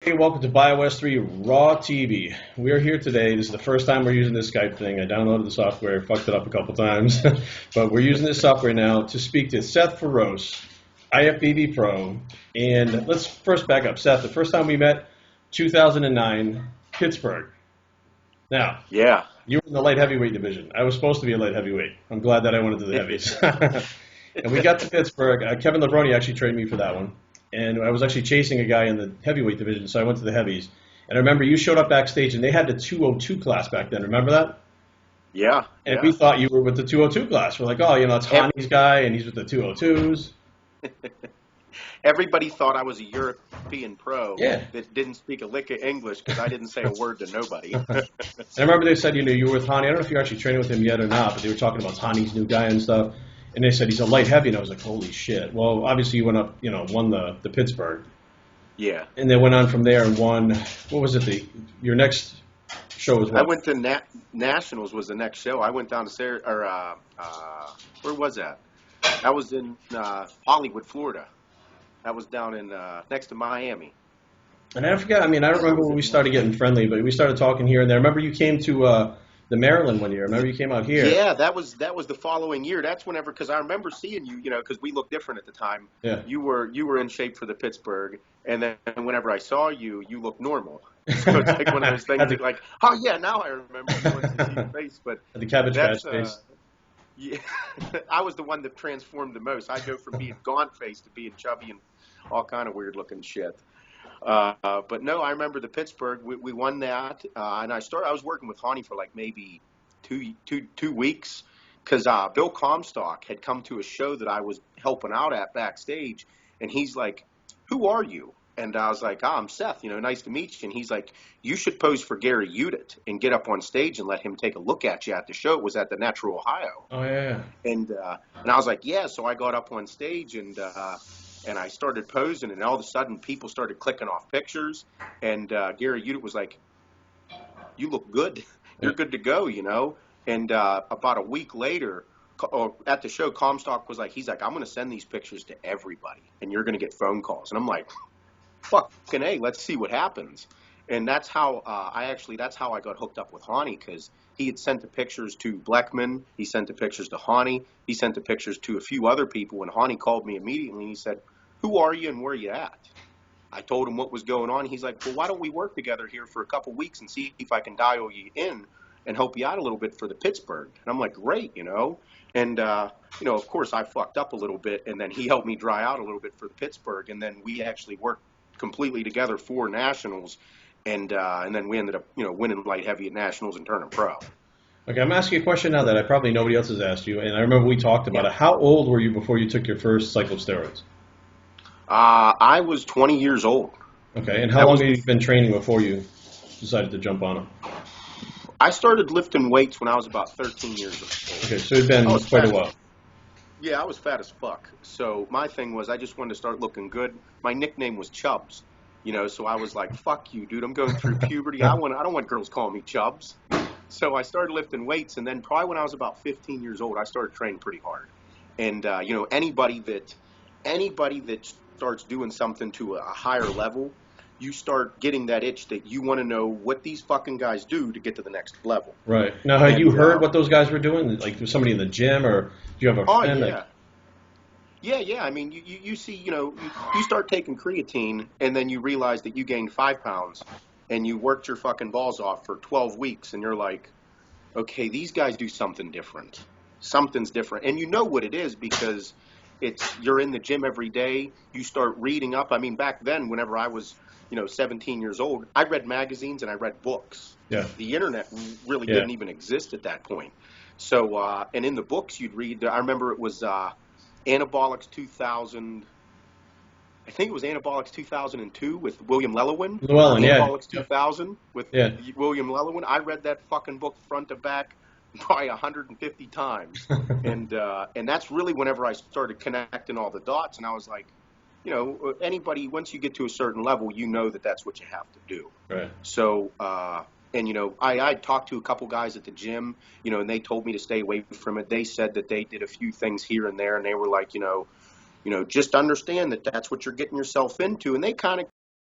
Hey, welcome to BioS3 Raw TV. We are here today. This is the first time we're using this Skype thing. I downloaded the software, fucked it up a couple times, but we're using this software now to speak to Seth Ferroce, IFBB Pro. And let's first back up. Seth, the first time we met, 2009, Pittsburgh. Now, yeah, you were in the light heavyweight division. I was supposed to be a light heavyweight. I'm glad that I went into the heavies. And we got to Pittsburgh. Kevin Lebroni actually trained me for that one. And I was actually chasing a guy in the heavyweight division, so I went to the heavies. And I remember you showed up backstage, and they had the 202 class back then. Remember that? Yeah. And we thought you were with the 202 class. We're like, oh, it's Hani's guy, and he's with the 202s. Everybody thought I was a European pro that didn't speak a lick of English because I didn't say a word to nobody. And I remember they said, you were with Hani. I don't know if you're actually training with him yet or not, but they were talking about Hani's new guy and stuff. And they said he's a light heavy, and I was like, holy shit. Well, obviously you went up, won the Pittsburgh. Yeah. And then went on from there and won, what was it, your next show was what? I went to Nationals was the next show. I went down to, where was that? That was in Hollywood, Florida. That was down in next to Miami. And I forgot, I remember when we started getting friendly, but we started talking here and there. I remember you came to the Maryland one year. I remember you came out here. Yeah, that was the following year. That's whenever, because I remember seeing you, because we looked different at the time. Yeah. You were in shape for the Pittsburgh, and then whenever I saw you, you looked normal. So it's like one of those things that like, oh yeah, now I remember you went to see your face. But the Cabbage Patch face. Yeah, I was the one that transformed the most. I go from being gaunt face to being chubby and all kind of weird looking shit. But no, I remember the Pittsburgh. We won that, and I was working with Hani for like maybe two weeks because Bill Comstock had come to a show that I was helping out at backstage, and he's like, "Who are you?" And I was like, I'm Seth. Nice to meet you. And he's like, "You should pose for Gary Udit and get up on stage and let him take a look at you at the show." It was at the Natural Ohio. Oh yeah. And I was like, yeah. So I got up on stage and I started posing, and all of a sudden people started clicking off pictures, and Gary Udit was like, "You look good. You're good to go," And about a week later, at the show, Comstock was like, I'm going to send these pictures to everybody, and you're going to get phone calls. And I'm like, fucking A, let's see what happens. And that's how that's how I got hooked up with Hani, because he had sent the pictures to Bleckman, he sent the pictures to Hani, he sent the pictures to a few other people, and Hani called me immediately and he said, "Who are you and where are you at?" I told him what was going on. He's like, "Well, why don't we work together here for a couple weeks and see if I can dial you in and help you out a little bit for the Pittsburgh?" And I'm like, "Great, And, of course, I fucked up a little bit, and then he helped me dry out a little bit for the Pittsburgh, and then we actually worked completely together for Nationals, and then we ended up, winning light heavy at Nationals and turning pro. Okay, I'm asking you a question now that probably nobody else has asked you, and I remember we talked about it. How old were you before you took your first cycle of steroids? I was 20 years old. Okay, and how long had you been training before you decided to jump on them? I started lifting weights when I was about 13 years old. Okay, so it's been quite a while. Yeah, I was fat as fuck. So my thing was I just wanted to start looking good. My nickname was Chubbs, so I was like, fuck you, dude. I'm going through puberty. I don't want girls calling me Chubbs. So I started lifting weights, and then probably when I was about 15 years old, I started training pretty hard. And, anybody that starts doing something to a higher level, you start getting that itch that you want to know what these fucking guys do to get to the next level. Right. Now, had you heard what those guys were doing? Like, was somebody in the gym, or do you have a friend? Yeah. Yeah. You see, you start taking creatine, and then you realize that you gained 5 pounds, and you worked your fucking balls off for 12 weeks, and you're like, okay, these guys do something different. Something's different. And you know what it is because you're in the gym every day. You start reading up. Back then, whenever I was 17 years old, I read magazines and I read books. Yeah. The internet really didn't even exist at that point. So, and in the books you'd read, I remember it was Anabolics 2000. I think it was Anabolics 2002 with William Lelowin. Anabolics 2000 with William Lelowin. I read that fucking book front to back probably 150 times. and that's really whenever I started connecting all the dots, and I was like, anybody, once you get to a certain level, that's what you have to do. Right. So, I talked to a couple guys at the gym, and they told me to stay away from it. They said that they did a few things here and there, and they were like, just understand that that's what you're getting yourself into. And they kind of